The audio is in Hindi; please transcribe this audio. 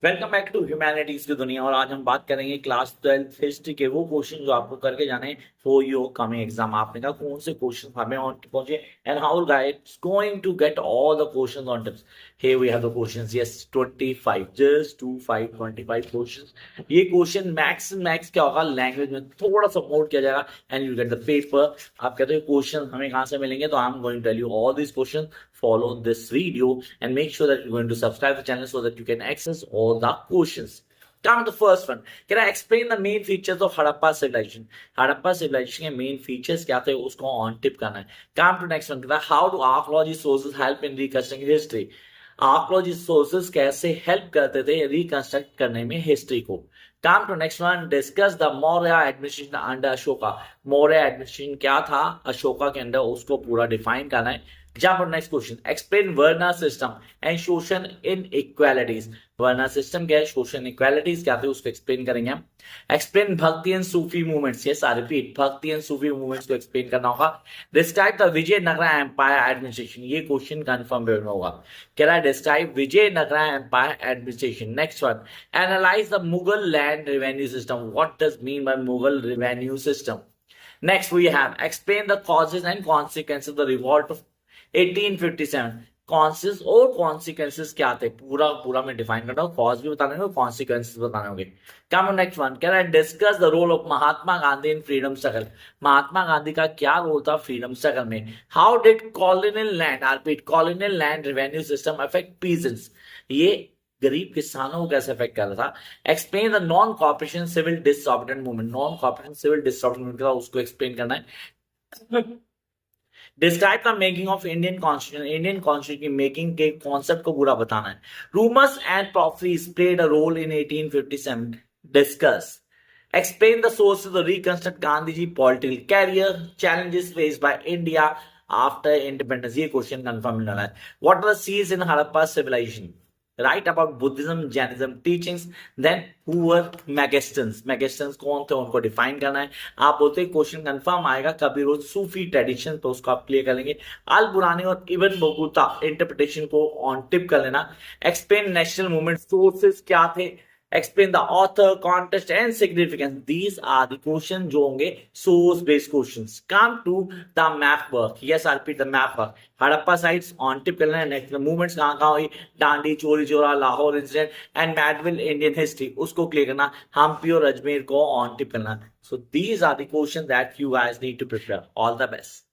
वेलकम बैक टू ह्यूमैनिटीज की दुनिया। और आज हम बात करेंगे क्लास 12 हिस्ट्री के वो क्वेश्चन जो आपको करके जाने फॉर योर कमिंग एग्जाम। आपने कहा कौन से क्वेश्चन हमें ऑन पहुंचे and how guides going to get all the questions on tips. Here we have the questions, yes 25, just 25 questions. ये क्वेश्चन मैक्स क्या होगा, लैंग्वेज में थोड़ा सा मोड किया जाएगा and you get the paper. आप कहते हो क्वेश्चन हमें कहां से मिलेंगे, तो I am going to tell you all this question. Follow this video and make sure that you're going to subscribe the channel so that you can access all the questions. Come to the first one. Can I explain the main features of Harappa civilization? Harappa civilization के main features क्या थे उसको on tip करना है. Come to next one. How do archaeology sources help in reconstructing history? Archaeology sources कैसे help करते थे reconstruct करने में history को. Come to next one. Discuss the Maurya administration under Ashoka. Maurya administration क्या था अशोका के अंदर, उसको पूरा define करना है. Jump on next question. Explain Varna system and social inequalities. Varna system क्या है, social inequalities क्या थे उसको explain करेंगे हम. Explain Bhakti and Sufi movements. Yes, I repeat, Bhakti and Sufi movements को explain करना होगा. Describe the Vijayanagara Empire administration. ये question confirm होगा. कह रहा है describe Vijayanagara Empire administration. Next one. Analyze the Mughal land revenue system. What does mean by Mughal revenue system? Next we have explain the causes and consequences of the revolt of 1857. कॉन्सेस और कॉन्सिक्वेंसेस क्या थे पूरा पूरा मैं डिफाइन करता हूँ. कॉज भी बताने होंगे, कॉन्सिक्वेंसेस बताने होंगे. Come next one. Can I discuss the role of Mahatma Gandhi in freedom struggle. Mahatma Gandhi का क्या रोल था फ्रीडम स्ट्रगल में. How did colonial land, repeat colonial land revenue system affect peasants. ये गरीब किसानों को कैसे अफेक्ट कर रहा था. Explain the non corporation civil disobedience movement. Non corporation civil disobedience movement उसको एक्सप्लेन करना है. Describe the making of Indian constitution. Indian constitution की मेकिंग के कॉन्सेप्ट को पूरा बताना है. Rumours and prophecies played a role in 1857. Discuss. Explain the source of the reconstruct Gandhiji political career, challenges faced by India after independence. ये क्वेश्चन कंफर्म मिलना है. व्हाट आर द सीज in Harappa civilization. Write about Buddhism Jainism teachings. Then who were Megasthenes. Megasthenes कौन थे उनको डिफाइन करना है. आप बोलते हैं क्वेश्चन कंफर्म आएगा कभी रोज सूफी ट्रेडिशन, तो उसको आप क्लियर कर लेंगे. अल बुरानी और इब्न बतूता इंटरप्रिटेशन को ऑन टिप कर लेना. एक्सप्लेन नेशनल मूवमेंट सोर्सेस क्या थे. Explain the author, context and significance. These are the questions जो होंगे source based questions. Come to the map work. Yes, I repeat the map work. Harappa sites on tip करना है. नेक्स्ट मूवमेंट्स कहाँ हुई, Dandi, Chauri Chaura, Lahore incident and medieval Indian history, उसको क्लियर करना. हम्पी और अजमेर को ऑन टिप करना. So these are the questions that you guys need to prepare. All the best.